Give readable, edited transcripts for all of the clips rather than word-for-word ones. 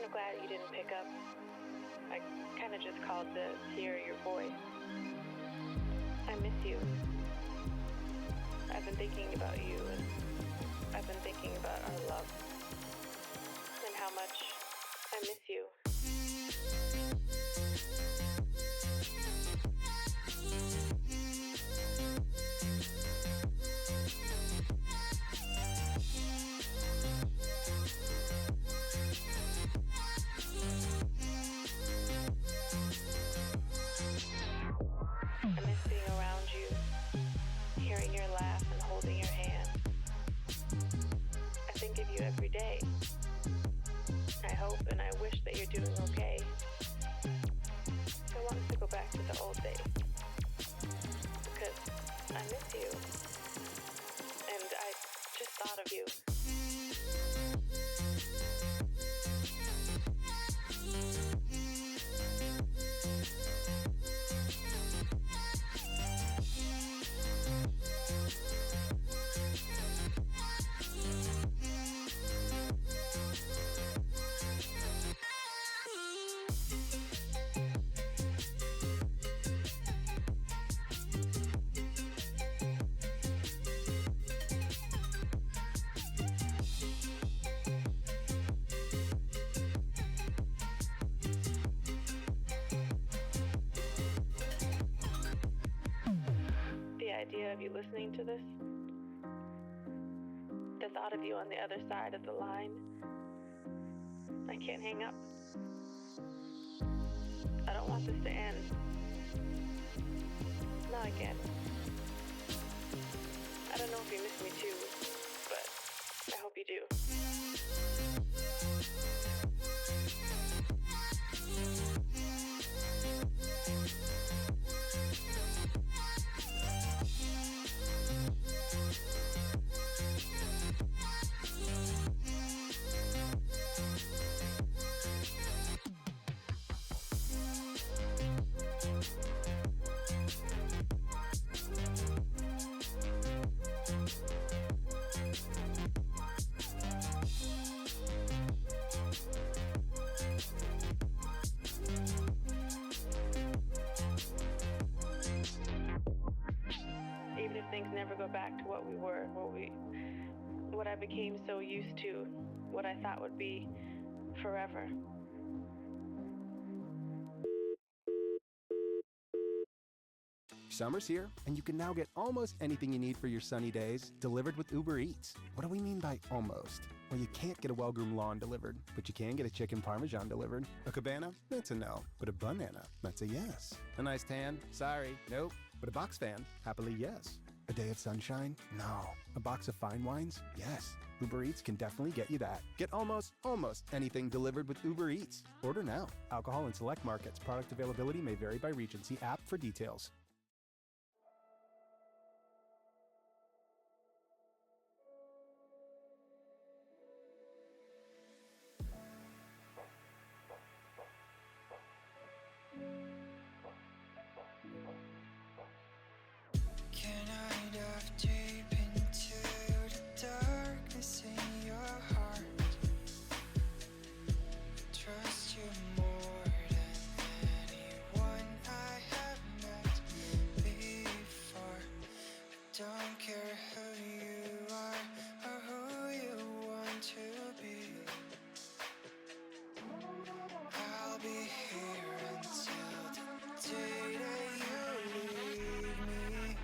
of glad you didn't pick up. I kind of just called to hear your voice. I miss you. I've been thinking about you, and I've been thinking about our love and how much I miss you. I miss being around you, hearing your laugh and holding your hand. I think of you every day. I hope and I wish that you're doing okay. I want us to go back to the old days, because I miss you, and I just thought of you. The idea of you listening to this, the thought of you on the other side of the line, I can't hang up. I don't want this to end. Not again. I don't know if you miss me too, but I hope you do. Even if things never go back to what we were, what I became so used to, what I thought would be forever. Summer's here, and you can now get almost anything you need for your sunny days delivered with Uber Eats. What do we mean by almost? Well, you can't get a well-groomed lawn delivered, but you can get a chicken parmesan delivered. A cabana? That's a no. But a banana? That's a yes. A nice tan? Sorry, nope. But a box fan? Happily, yes. A day of sunshine? No. A box of fine wines? Yes. Uber Eats can definitely get you that. Get almost anything delivered with Uber Eats. Order now. Alcohol in select markets. Product availability may vary by region. See app for details. Can I dive deep into the darkness in your heart? Trust you more than anyone I have met before. I don't care who you are or who you want to be. I'll be here until the day that you leave me.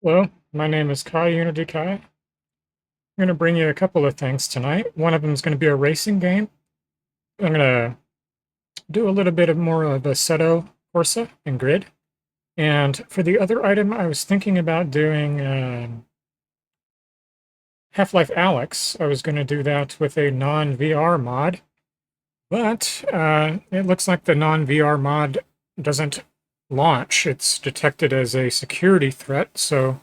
Well, my name is Kai Unity Kai. going to bring you a couple of things tonight. One of them is going to be a racing game. I'm going to do a little bit of more of Assetto Corsa and Grid. And for the other item, I was thinking about doing Half-Life Alyx. I was going to do that with a non-VR mod, but it looks like the non-VR mod doesn't launch. It's detected as a security threat, so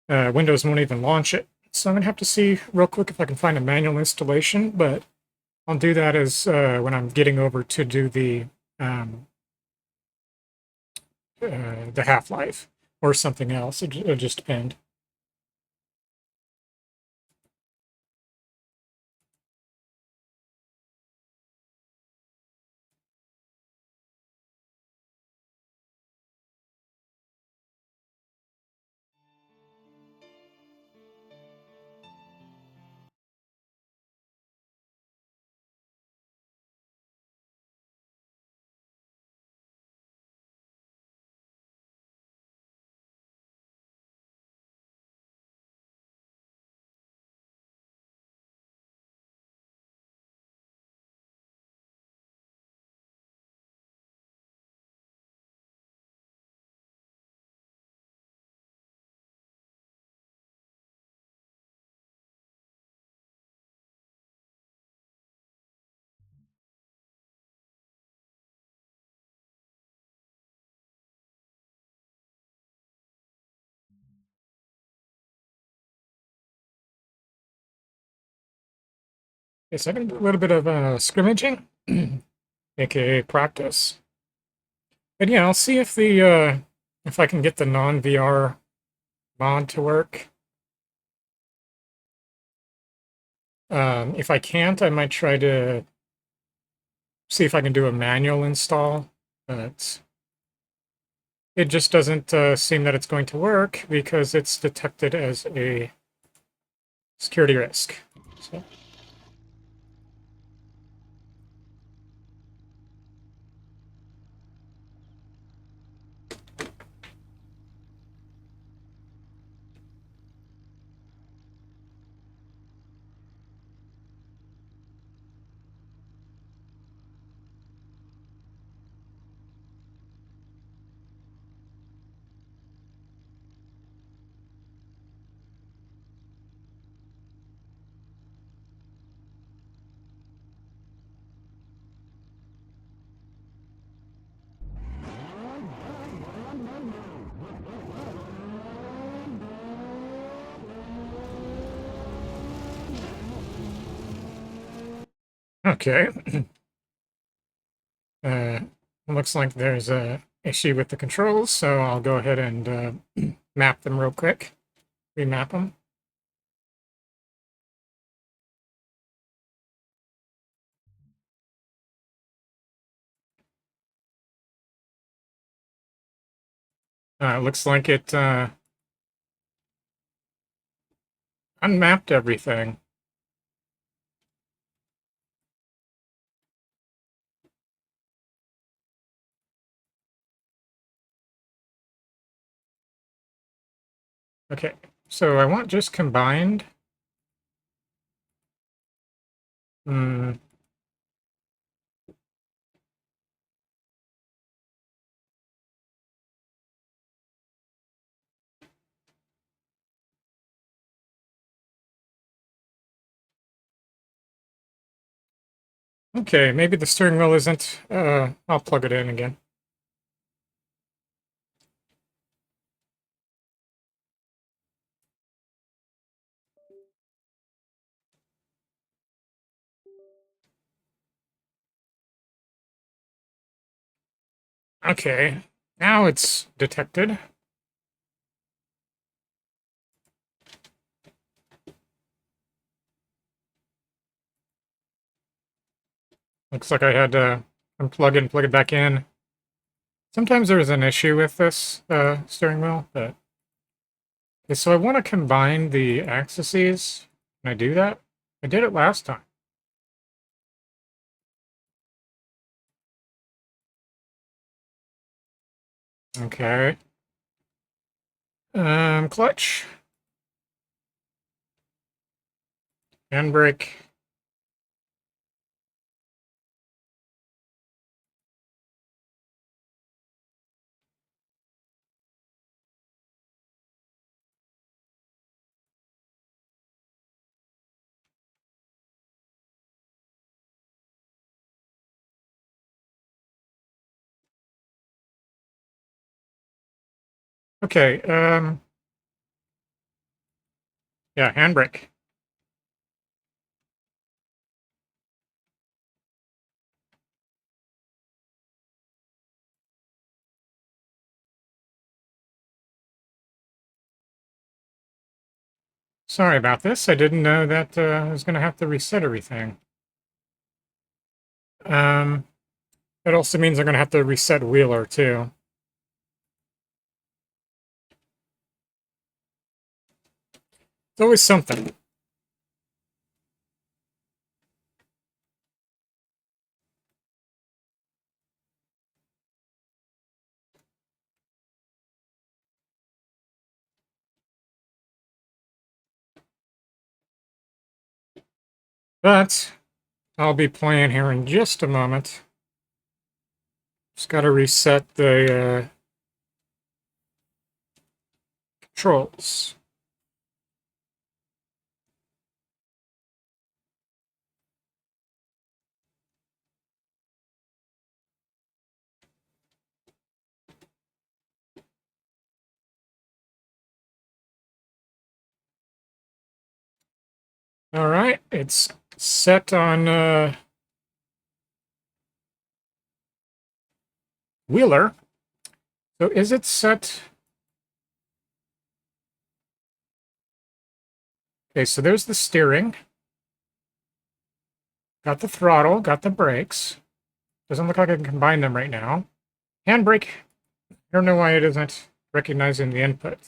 Windows won't even launch it. So I'm going to have to see real quick if I can find a manual installation, but I'll do that as when I'm getting over to do the Half-Life or something else. It'll just depend. Okay, so I can do a little bit of scrimmaging, aka practice. And yeah, I'll see if I can get the non-VR mod to work. If I can't, I might try to see if I can do a manual install, but it just doesn't seem that it's going to work because it's detected as a security risk. So. Okay. Looks like there's a issue with the controls, so I'll go ahead and map them real quick. Remap them. Looks like it unmapped everything. Okay, so I want just combined. Okay, maybe the steering wheel isn't. I'll plug it in again. Okay, now it's detected. Looks like I had to unplug it and plug it back in. Sometimes there's an issue with this steering wheel, but... Okay, so I want to combine the axes. Can I do that? I did it last time. Okay. Clutch. Handbrake. Okay, yeah, handbrake. Sorry about this. I didn't know that I was going to have to reset everything. It also means I'm going to have to reset Wheeler, too. It's always something. But I'll be playing here in just a moment. Just got to reset the controls. All right, it's set on Wheeler. So is it set? Okay, so there's the steering. Got the throttle, got the brakes. Doesn't look like I can combine them right now. Handbrake. I don't know why it isn't recognizing the input.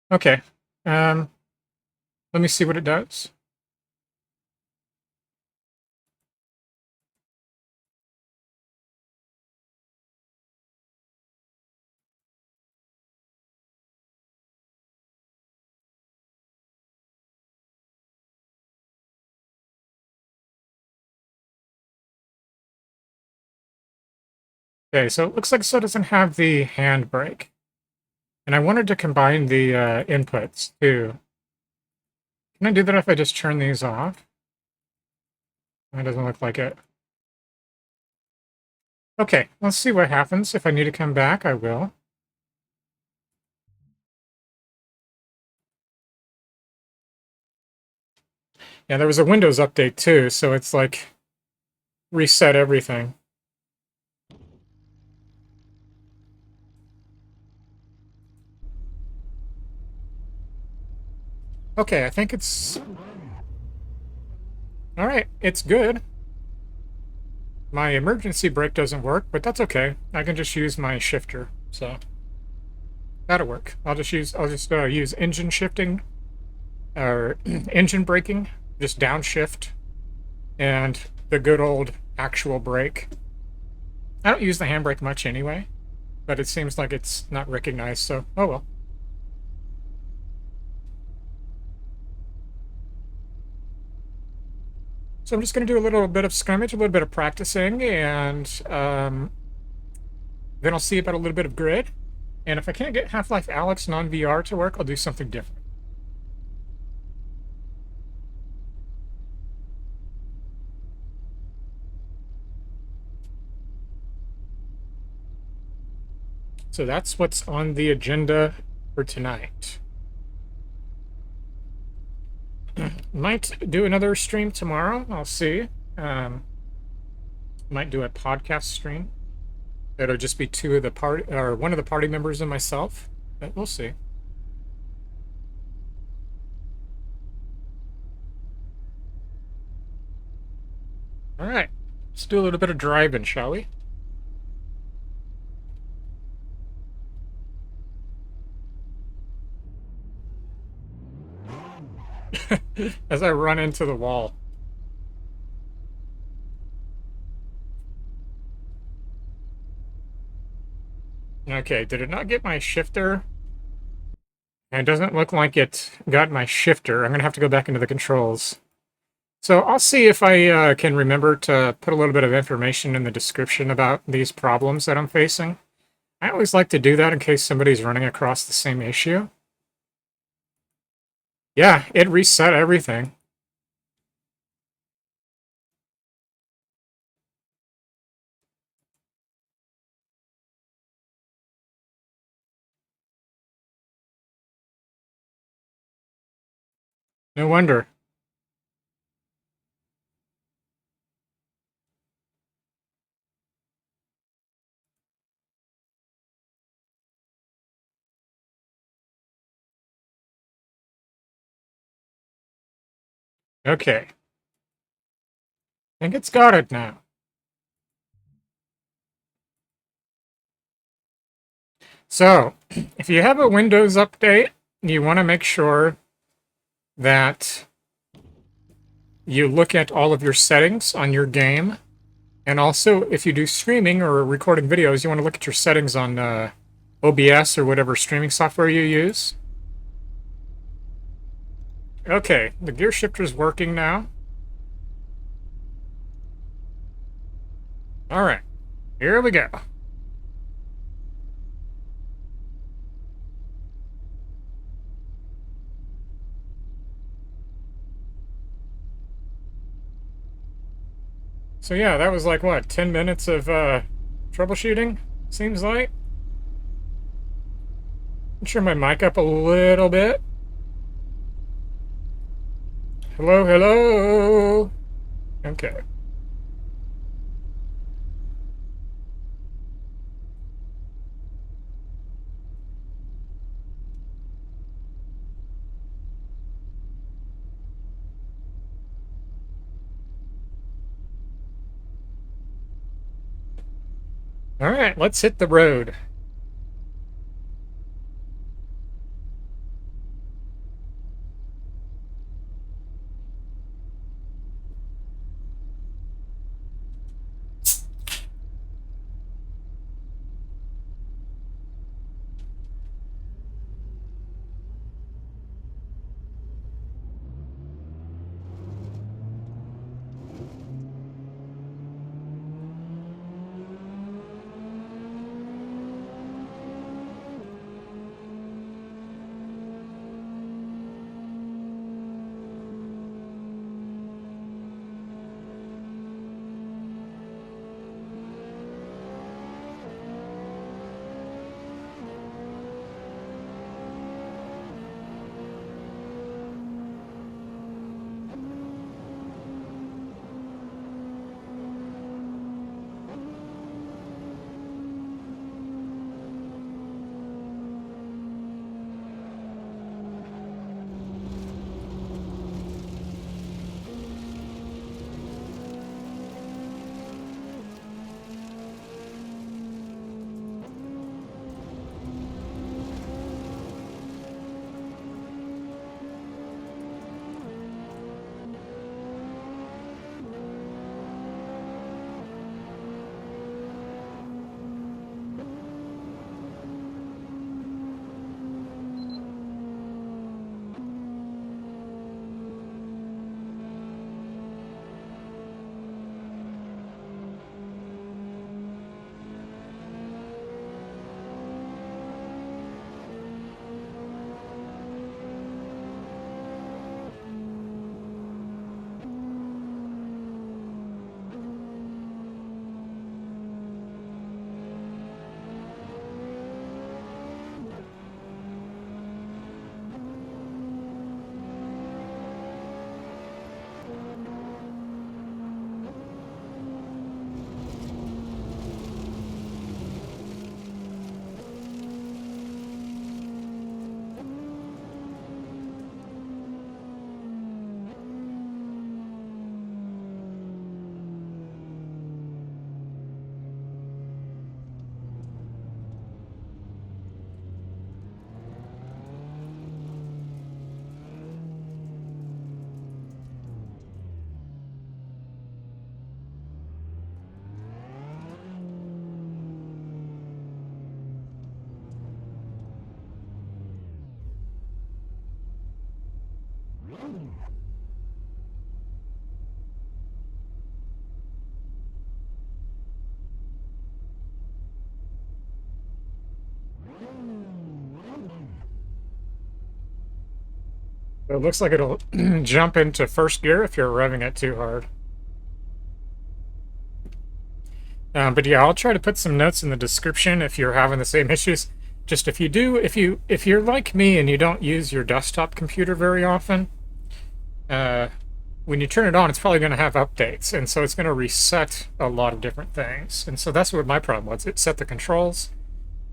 Okay. Let me see what it does. Okay, so it looks like it doesn't have the handbrake. And I wanted to combine the inputs too. Can I do that if I just turn these off? That doesn't look like it. Okay, let's see what happens. If I need to come back, I will. Yeah, there was a Windows update too, so it's like reset everything. Okay, I think it's... All right, it's good. My emergency brake doesn't work, but that's okay. I can just use my shifter, so that'll work. I'll just use engine shifting or engine braking, just downshift, and the good old actual brake. I don't use the handbrake much anyway, but it seems like it's not recognized, so oh well. So I'm just going to do a little bit of scrimmage, a little bit of practicing, and then I'll see about a little bit of grid. And if I can't get Half-Life Alyx non-VR to work, I'll do something different. So that's what's on the agenda for tonight. Might do another stream tomorrow. I'll see. Might do a podcast stream. It'll just be two of the party, or one of the party members and myself. But we'll see. All right, let's do a little bit of driving, shall we? As I run into the wall. Okay, did it not get my shifter? And it doesn't look like it got my shifter. I'm going to have to go back into the controls. So I'll see if I can remember to put a little bit of information in the description about these problems that I'm facing. I always like to do that in case somebody's running across the same issue. Yeah, it reset everything. No wonder. Okay. I think it's got it now. So, if you have a Windows update, you want to make sure that you look at all of your settings on your game. And also, if you do streaming or recording videos, you want to look at your settings on OBS or whatever streaming software you use. Okay, the gear shifter's working now. All right, here we go. So yeah, that was like, what, 10 minutes of troubleshooting, seems like? Turn my mic up a little bit. Hello, hello. Okay. All right, let's hit the road. It looks like it'll jump into first gear if you're revving it too hard. But yeah, I'll try to put some notes in the description if you're having the same issues. Just if you're like me and you don't use your desktop computer very often, when you turn it on, it's probably going to have updates, and so it's going to reset a lot of different things. And so that's what my problem was. It set the controls,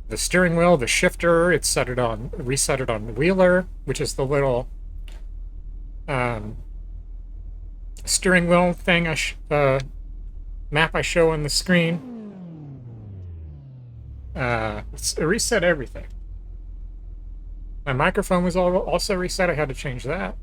the steering wheel, the shifter. It reset it on Wheeler, which is the little steering wheel thing map I show on the screen. It reset everything. My microphone was also reset. I had to change that.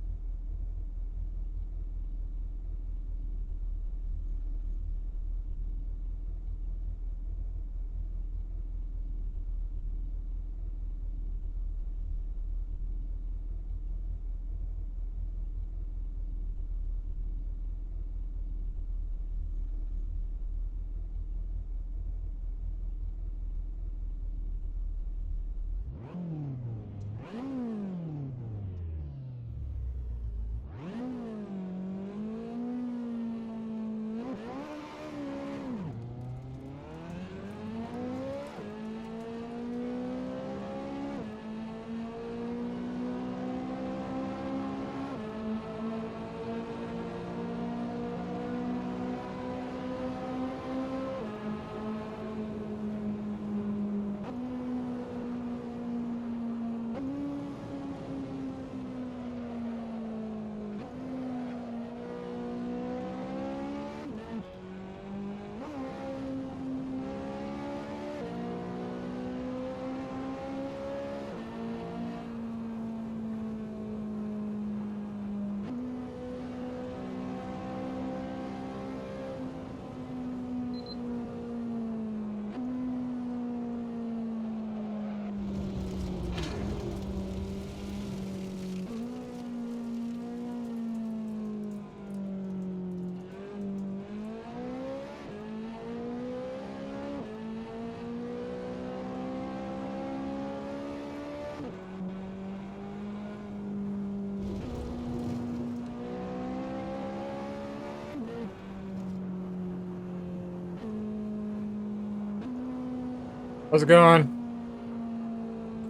How's it going?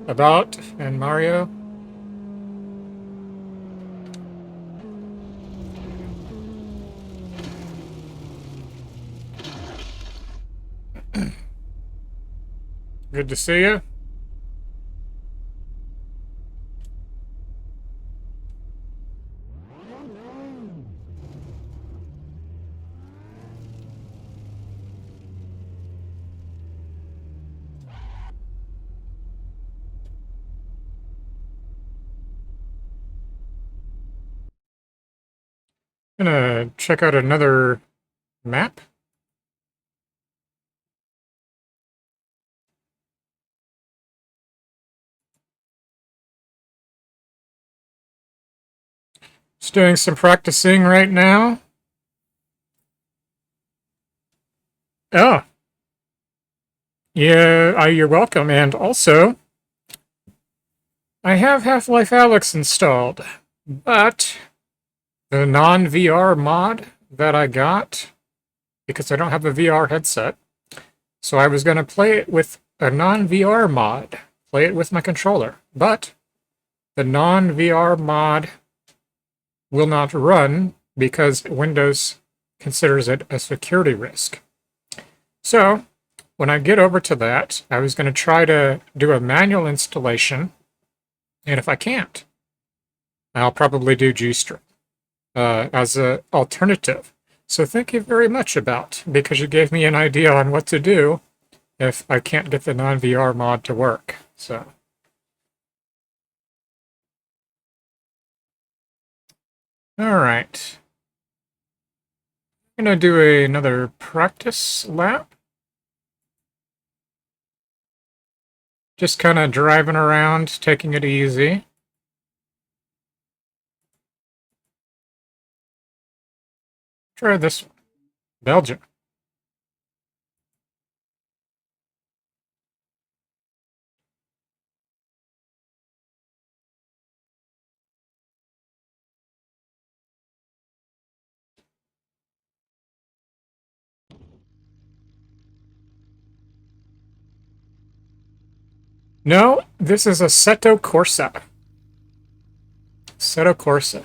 About and Mario? Good to see you. Gonna check out another map. Just doing some practicing right now. Oh. Yeah, you're welcome. And also, I have Half-Life Alyx installed, but the non-VR mod that I got, because I don't have a VR headset, so I was going to play it with a non-VR mod, play it with my controller, but the non-VR mod will not run because Windows considers it a security risk. So when I get over to that, I was going to try to do a manual installation, and if I can't, I'll probably do GString as an alternative. So thank you very much because you gave me an idea on what to do if I can't get the non-VR mod to work. So. All right. I'm going to do another practice lap. Just kind of driving around, taking it easy. Try this one. Belgium. No, this is Assetto Corsa. Assetto Corsa.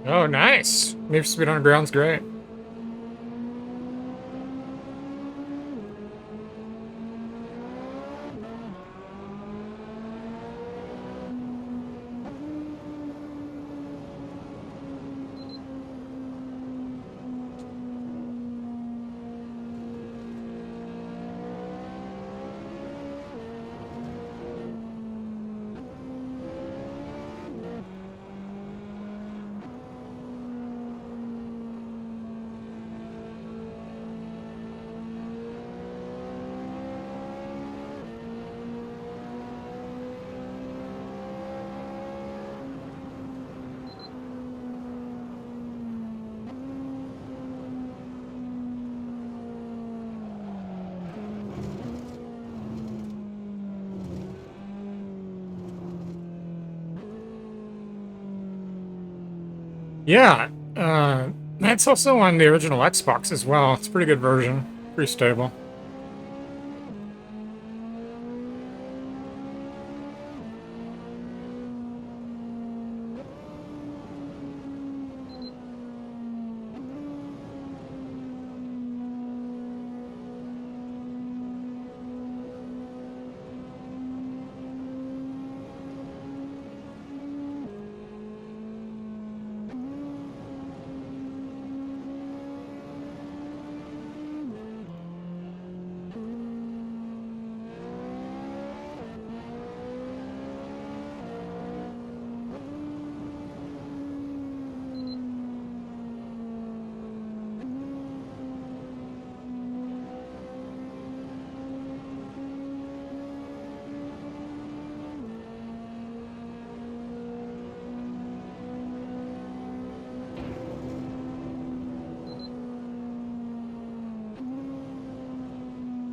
Oh, nice. Move speed on the ground's great. Yeah, that's also on the original Xbox as well. It's a pretty good version. Pretty stable.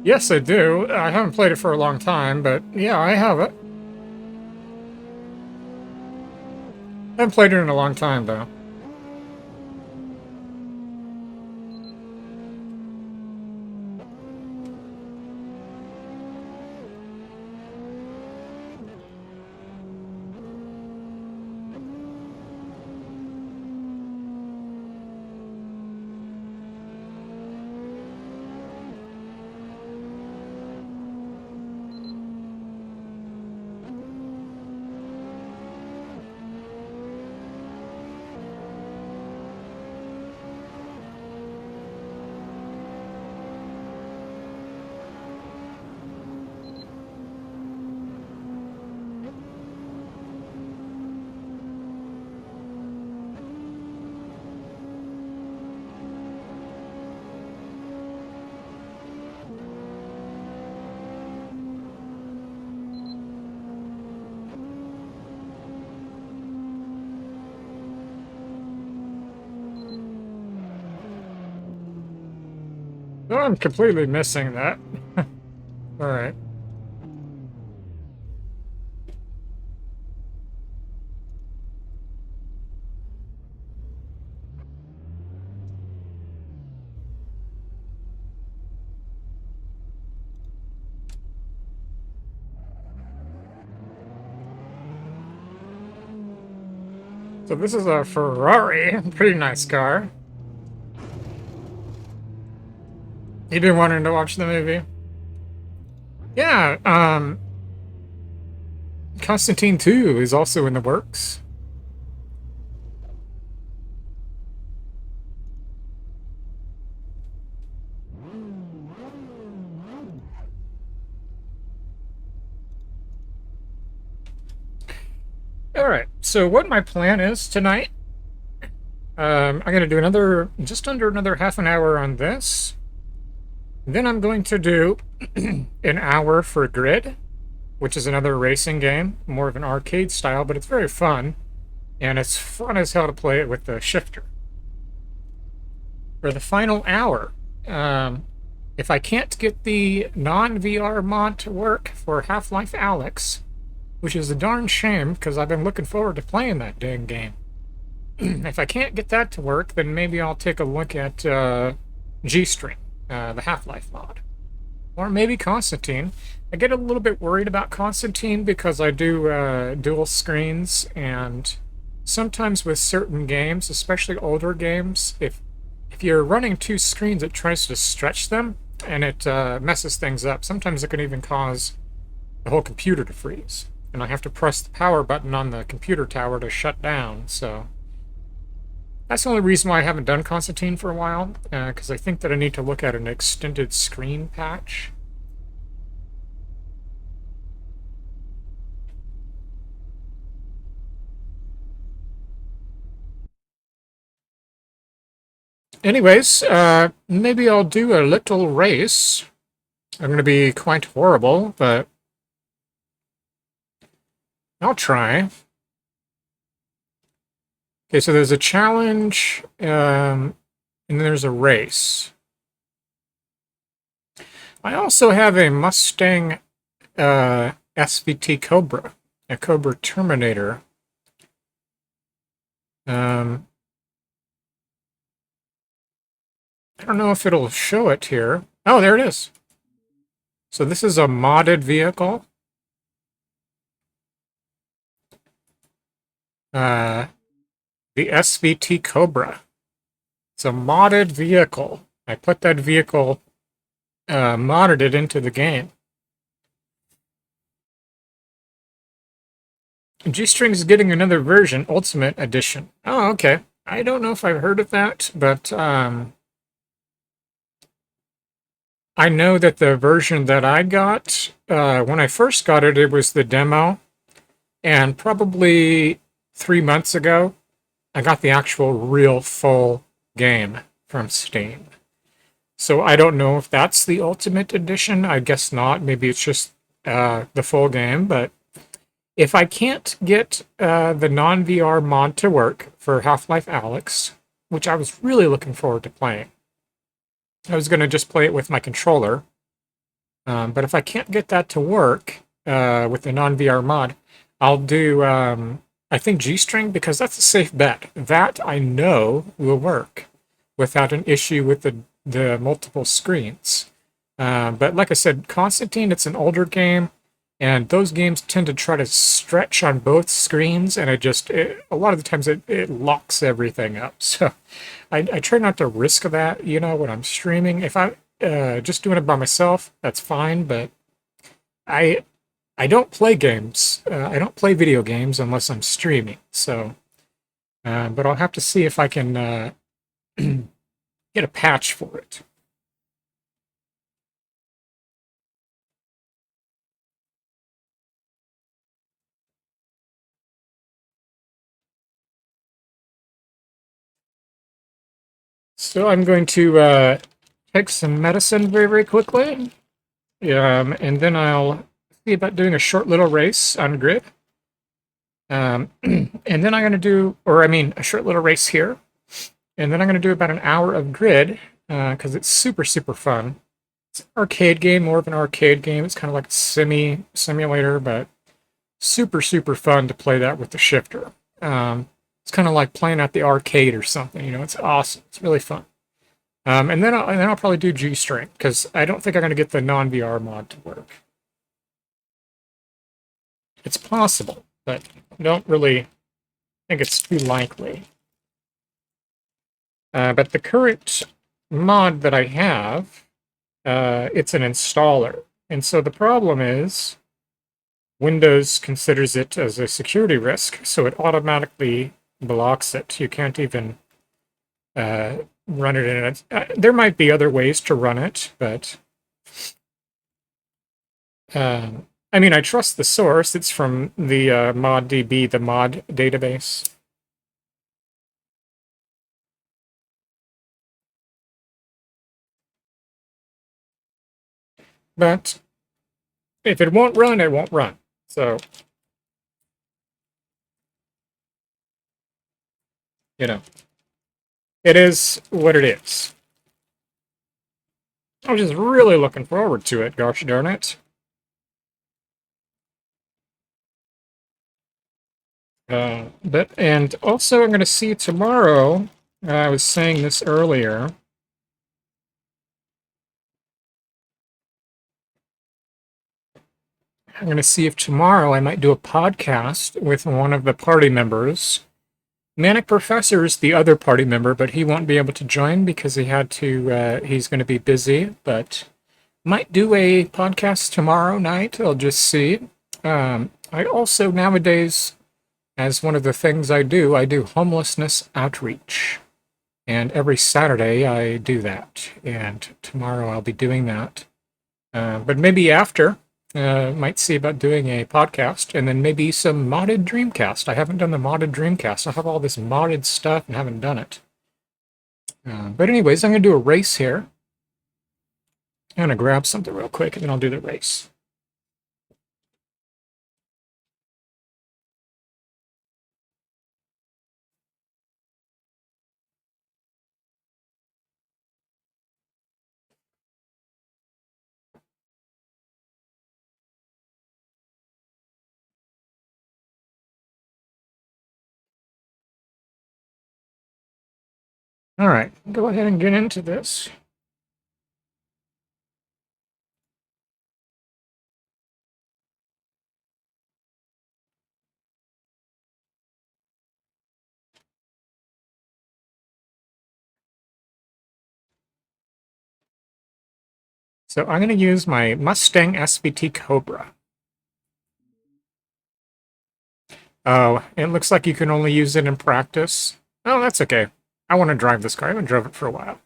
Yes, I do. I haven't played it for a long time, but yeah, I have it. I haven't played it in a long time, though. Oh, I'm completely missing that. Alright. So this is a Ferrari. Pretty nice car. You've been wanting to watch the movie? Yeah, Constantine 2 is also in the works. All right, so what my plan is tonight, I'm going to do just under another half an hour on this. Then I'm going to do an hour for Grid, which is another racing game, more of an arcade style, but it's very fun. And it's fun as hell to play it with the shifter. For the final hour, if I can't get the non-VR mod to work for Half-Life Alyx, which is a darn shame because I've been looking forward to playing that dang game. If I can't get that to work, then maybe I'll take a look at G-String, the Half-Life mod. Or maybe Constantine. I get a little bit worried about Constantine because I do dual screens, and sometimes with certain games, especially older games, if you're running two screens, it tries to stretch them, and it messes things up. Sometimes it can even cause the whole computer to freeze, and I have to press the power button on the computer tower to shut down, so that's the only reason why I haven't done Constantine for a while, because I think that I need to look at an extended screen patch. Anyways, maybe I'll do a little race. I'm going to be quite horrible, but I'll try. Okay, so there's a challenge, and then there's a race. I also have a Mustang SVT Cobra, a Cobra Terminator. I don't know if it'll show it here. Oh, there it is. So this is a modded vehicle. The SVT Cobra. It's a modded vehicle. I put that vehicle, modded it into the game. G-String is getting another version, Ultimate Edition. Oh, okay. I don't know if I've heard of that, but I know that the version that I got, when I first got it, it was the demo. And probably 3 months ago, I got the actual real full game from Steam. So I don't know if that's the Ultimate Edition. I guess not. Maybe it's just the full game. But if I can't get the non-VR mod to work for Half-Life Alyx, which I was really looking forward to playing, I was going to just play it with my controller. But if I can't get that to work with the non-VR mod, I'll do, I think, G-String, because that's a safe bet. That I know will work without an issue with the multiple screens. But like I said, Constantine, it's an older game, and those games tend to try to stretch on both screens, and a lot of the times it locks everything up. So I try not to risk that, when I'm streaming. If I'm just doing it by myself, that's fine, but I don't play games. I don't play video games unless I'm streaming. So, but I'll have to see if I can get a patch for it. So I'm going to take some medicine very, very quickly. And then I'll see about doing a short little race on Grid. And then I'm going to do, a short little race here. And then I'm going to do about an hour of Grid, because it's super, super fun. It's an arcade game, more of an arcade game. It's kind of like a simulator, but super, super fun to play that with the shifter. It's kind of like playing at the arcade or something. It's awesome. It's really fun. And then I'll probably do G-String, because I don't think I'm going to get the non-VR mod to work. It's possible, but I don't really think it's too likely. But the current mod that I have, it's an installer. And so the problem is Windows considers it as a security risk, so it automatically blocks it. You can't even run it in it. There might be other ways to run it, but I mean, I trust the source. It's from the ModDB, the mod database. But if it won't run, it won't run. So, you know, it is what it is. I was just really looking forward to it, gosh darn it. And also I'm going to see tomorrow, I was saying this earlier, I'm going to see if tomorrow I might do a podcast with one of the party members. Manic Professor's the other party member, but he won't be able to join because he had to, he's going to be busy, but might do a podcast tomorrow night. I'll just see. I also nowadays, as one of the things I do homelessness outreach. And every Saturday I do that. And tomorrow I'll be doing that. But maybe after, might see about doing a podcast and then maybe some modded Dreamcast. I haven't done the modded Dreamcast. I have all this modded stuff and haven't done it. But anyways, I'm going to do a race here. I'm going to grab something real quick and then I'll do the race. All right, go ahead and get into this. So I'm going to use my Mustang SVT Cobra. Oh, it looks like you can only use it in practice. Oh, that's okay. I want to drive this car. I haven't drove it for a while.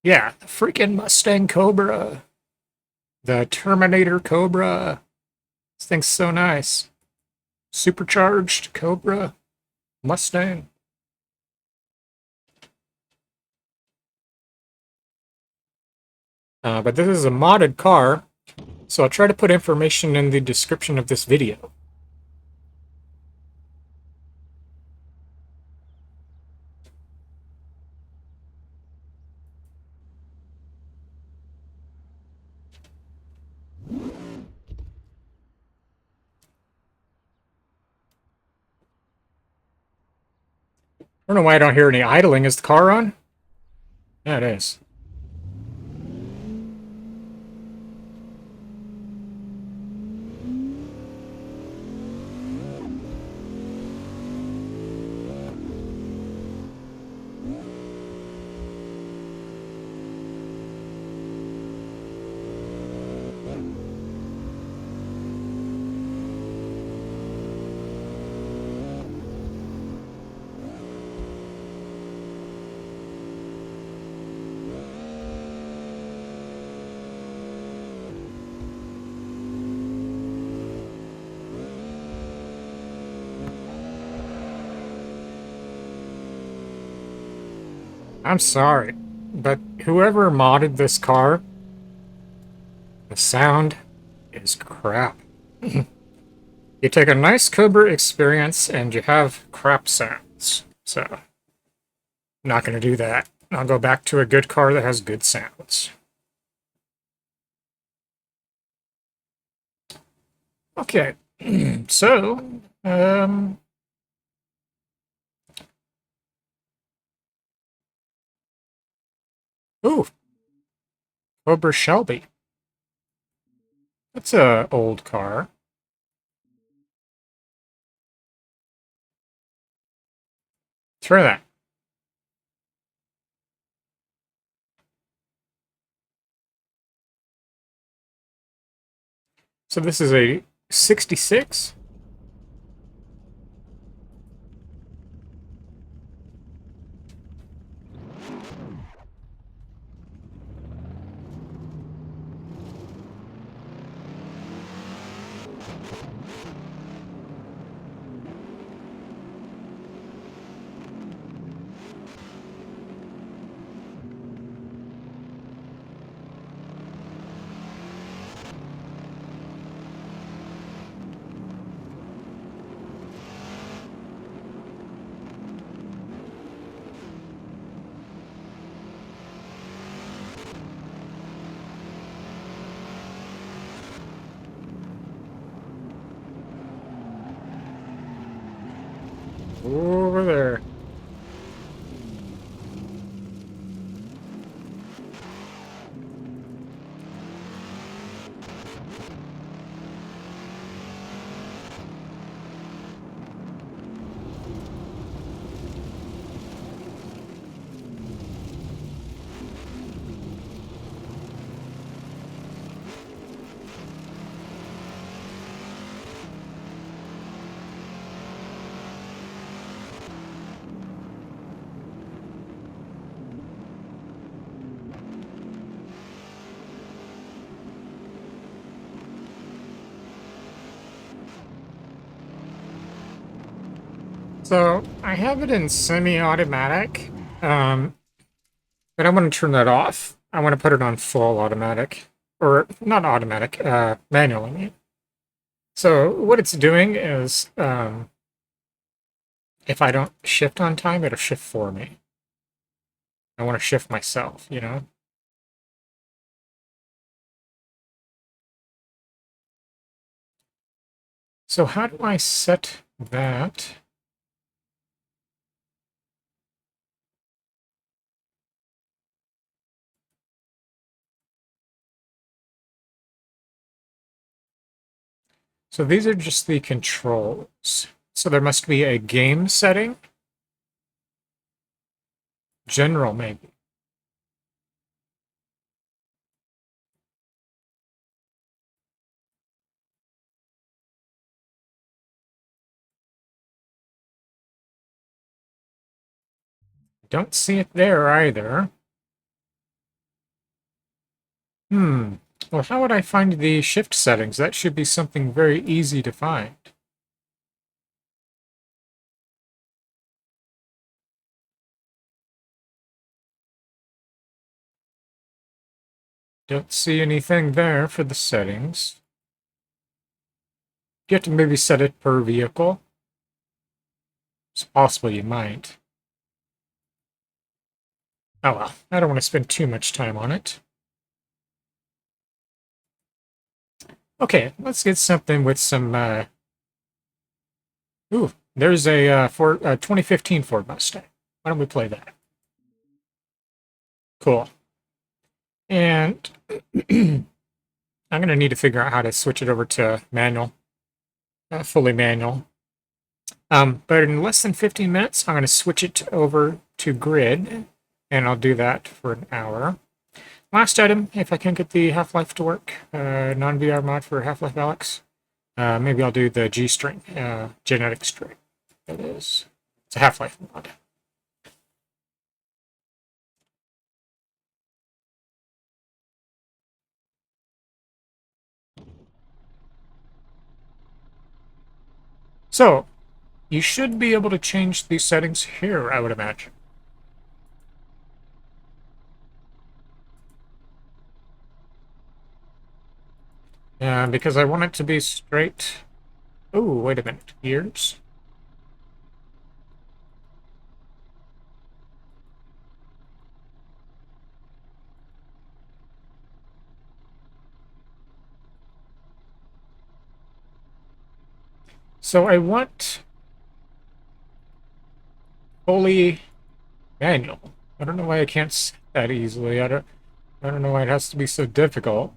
Yeah, the freaking Mustang Cobra. The Terminator Cobra. This thing's so nice. Supercharged Cobra. Mustang. But this is a modded car, so I'll try to put information in the description of this video. I don't know why I don't hear any idling. Is the car on? Yeah, it is. I'm sorry, but whoever modded this car, the sound is crap. You take a nice Cobra experience and you have crap sounds. So, I'm not going to do that. I'll go back to a good car that has good sounds. Okay, so, ooh, Cobra Shelby. That's a old car. Try that. So this is a 66. Over there. So I have it in semi-automatic, but I want to turn that off. I want to put it on full automatic, or not automatic, manual, I mean. So what it's doing is, if I don't shift on time, it'll shift for me. I want to shift myself, you know? So how do I set that? So these are just the controls. So there must be a game setting. General, maybe. Don't see it there either. Well, how would I find the shift settings? That should be something very easy to find. Don't see anything there for the settings. You have to maybe set it per vehicle. It's possible you might. Oh well, I don't want to spend too much time on it. Okay, let's get something with some, Ooh, there's a 2015 Ford Mustang. Why don't we play that? Cool. And I'm going to need to figure out how to switch it over to manual, fully manual. But in less than 15 minutes, I'm going to switch it over to grid, and I'll do that for an hour. Last item, if I can get the Half-Life to work, non-VR mod for Half-Life Alyx. Maybe I'll do the G-string, genetic string. It is. It's a Half-Life mod. So, you should be able to change these settings here, I would imagine. Because I want it to be straight. Oh, wait a minute. Gears? So I want fully manual. I don't know why I can't set that easily. I don't know why it has to be so difficult.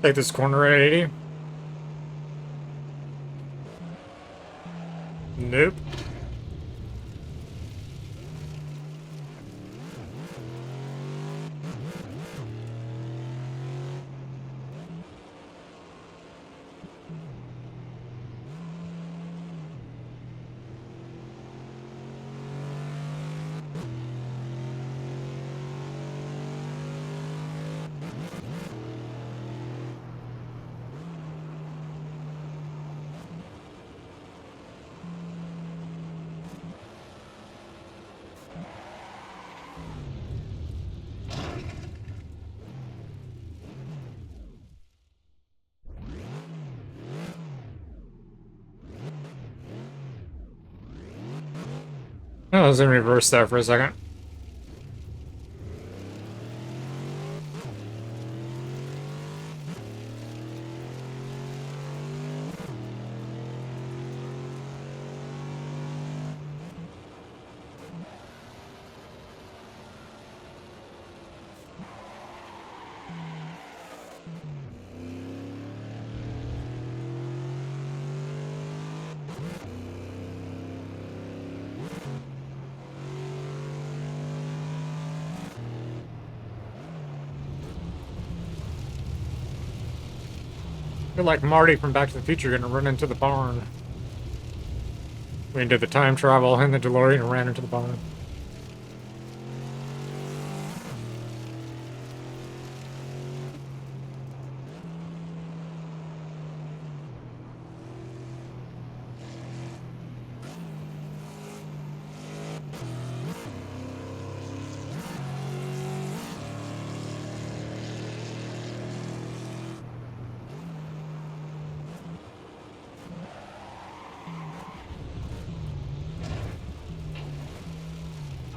Take this corner at 80. Nope. I was in reverse there for a second. I feel like Marty from Back to the Future gonna run into the barn. We did the time travel in the DeLorean and ran into the barn.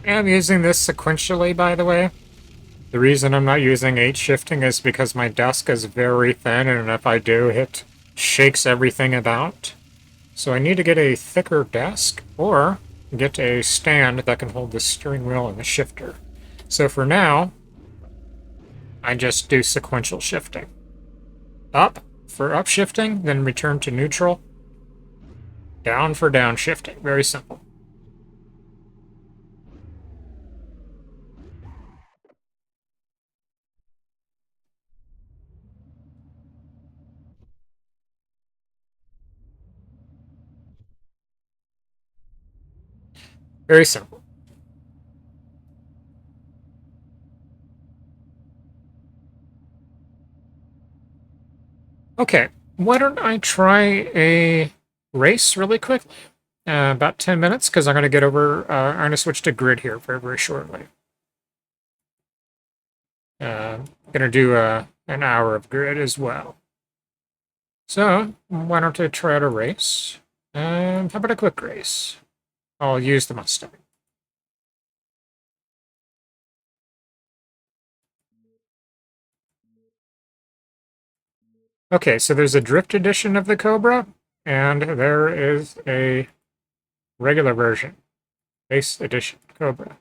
I'm using this sequentially, by the way. The reason I'm not using H shifting is because my desk is very thin, and if I do, it shakes everything about. So I need to get a thicker desk, or get a stand that can hold the steering wheel and the shifter. So for now, I just do sequential shifting. Up for up shifting, then return to neutral. Down for down shifting. Very simple. Very simple. Okay, why don't I try a race really quickly? About 10 minutes, because I'm going to get over, I'm going to switch to grid here very, very shortly. I'm going to do an hour of grid as well. So, why don't I try out a race? How about a quick race? I'll use the Mustang. Okay, so there's a drift edition of the Cobra, and there is a regular version, base edition Cobra.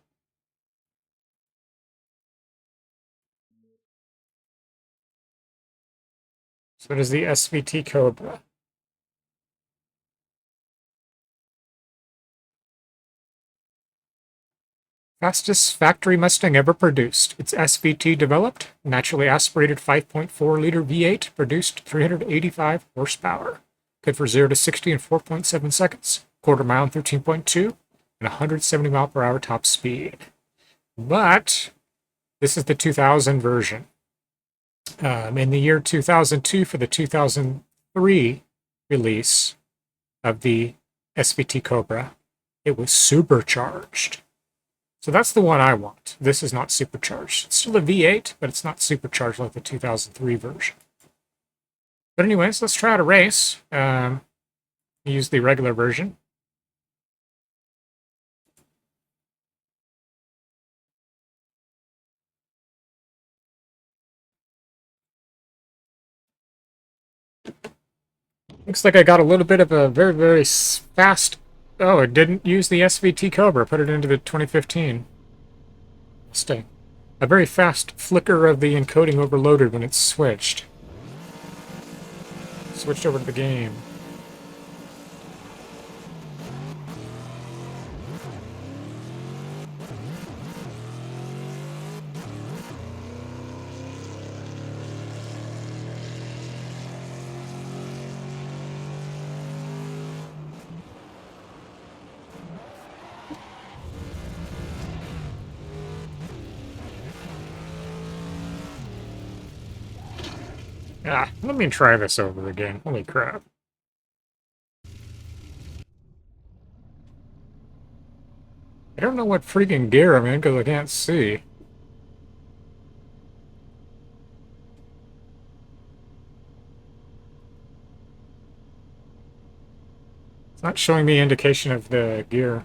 So it is the SVT Cobra. Fastest factory Mustang ever produced. It's SVT developed, naturally aspirated 5.4 liter V8, produced 385 horsepower. Good for 0 to 60 in 4.7 seconds, quarter mile in 13.2, and 170 mile per hour top speed. But this is the 2000 version. In the year 2002, for the 2003 release of the SVT Cobra, it was supercharged. So that's the one I want. This is not supercharged. It's still a V8, but it's not supercharged like the 2003 version. But anyways, let's try out a race. Use the regular version. Looks like I got a little bit of a very, very fast... Oh, it didn't use the SVT Cobra. Put it into the 2015 Mustang. A very fast flicker of the encoding overloaded when it's switched. Switched over to the game. Ah, let me try this over again. Holy crap. I don't know what freaking gear I'm in because I can't see. It's not showing me indication of the gear.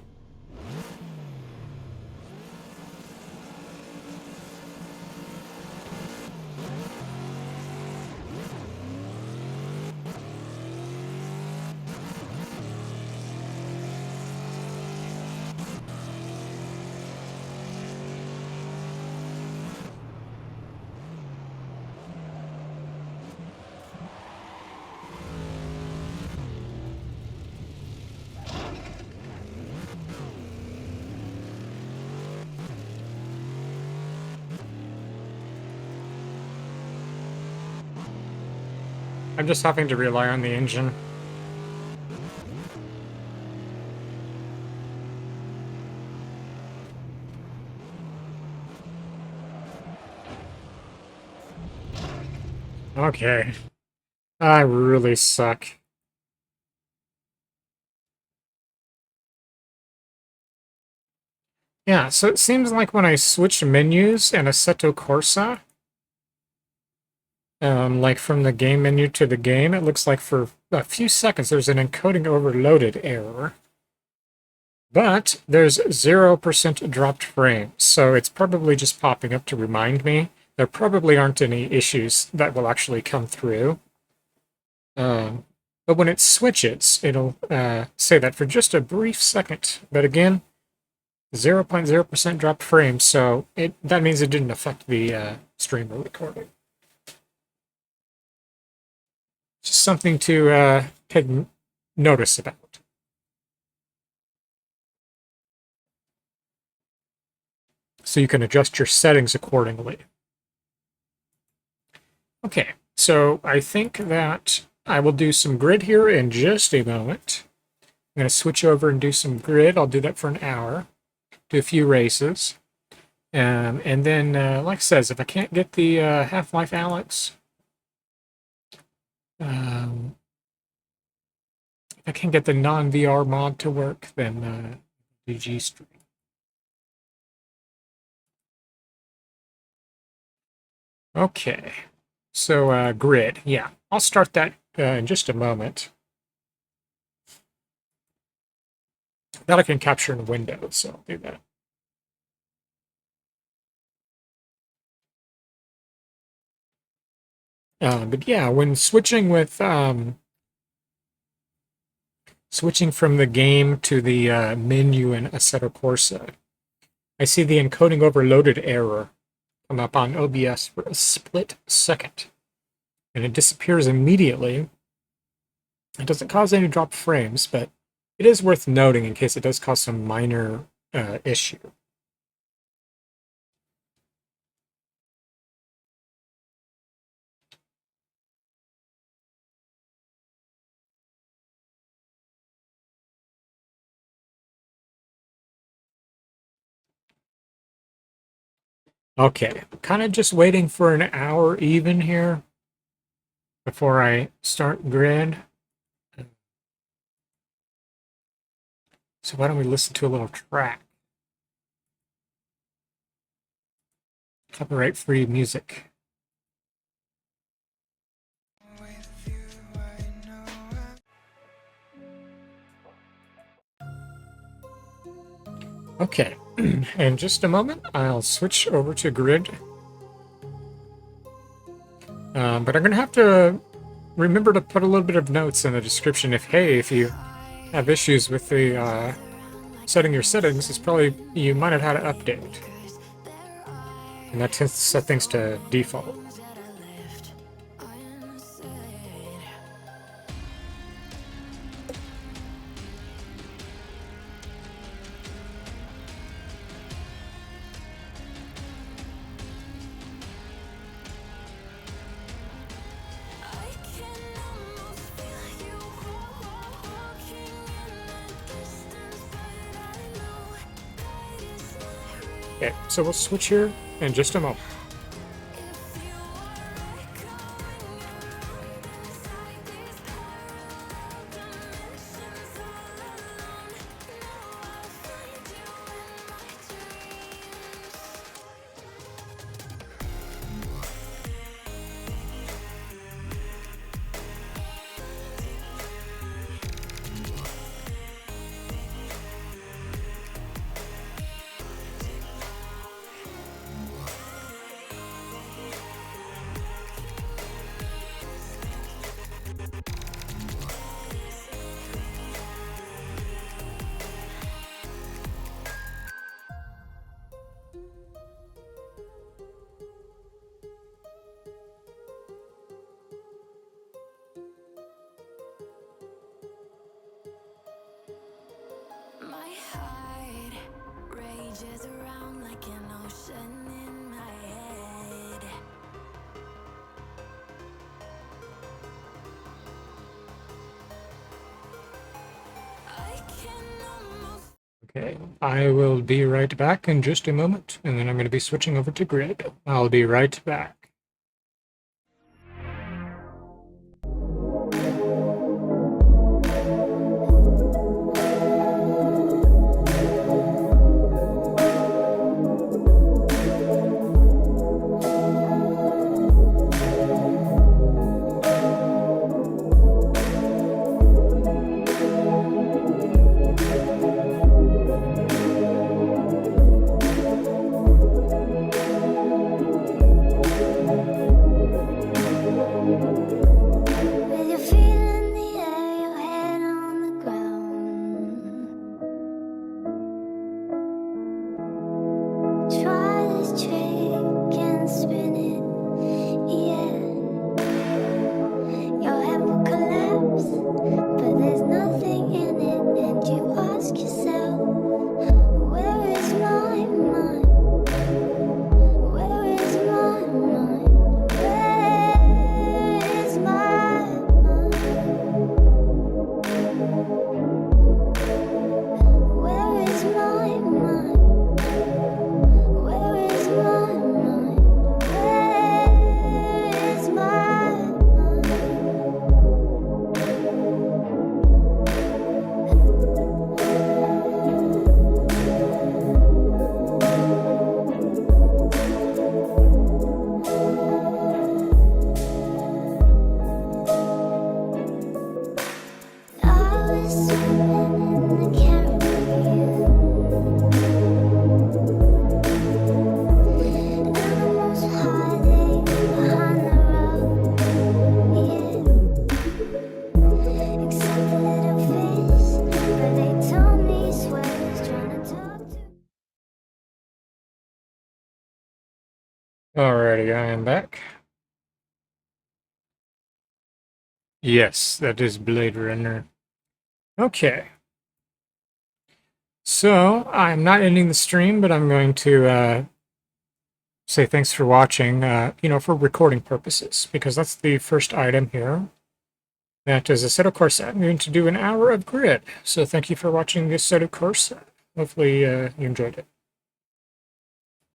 I'm just having to rely on the engine. Okay. I really suck. Yeah, so it seems like when I switch menus in Assetto Corsa, like from the game menu to the game, it looks like for a few seconds there's an encoding overloaded error. But there's 0% dropped frames, so it's probably just popping up to remind me. There probably aren't any issues that will actually come through. But when it switches, it'll say that for just a brief second. But again, 0.0% dropped frames, so that means it didn't affect the stream or recording. Just something to take notice about. So you can adjust your settings accordingly. Okay, so I think that I will do some grid here in just a moment. I'm going to switch over and do some grid. I'll do that for an hour. Do a few races. And then, like it says, if I can't get the Half-Life Alyx, if I can't get the non-VR mod to work, then do G-Stream. Okay, so grid, yeah. I'll start that in just a moment. That I can capture in Windows, so I'll do that. But yeah, when switching with switching from the game to the menu in Assetto Corsa, I see the encoding overloaded error come up on OBS for a split second, and it disappears immediately. It doesn't cause any dropped frames, but it is worth noting in case it does cause some minor issue. Okay, kind of just waiting for an hour even here before I start grid. So why don't we listen to a little track? Copyright-free music. Okay, in just a moment, I'll switch over to grid. But I'm going to have to remember to put a little bit of notes in the description if you have issues with the setting your settings, it's probably you might have had an update. And that tends to set things to default. Okay, so we'll switch here in just a moment. Okay, I will be right back in just a moment, and then I'm going to be switching over to Grid. I'll be right back. Alrighty, I am back. Yes, that is Blade Runner. Okay. So, I'm not ending the stream, but I'm going to say thanks for watching, for recording purposes, because that's the first item here. That is Assetto Corsa. I'm going to do an hour of Grid. So thank you for watching this Assetto Corsa. Hopefully you enjoyed it.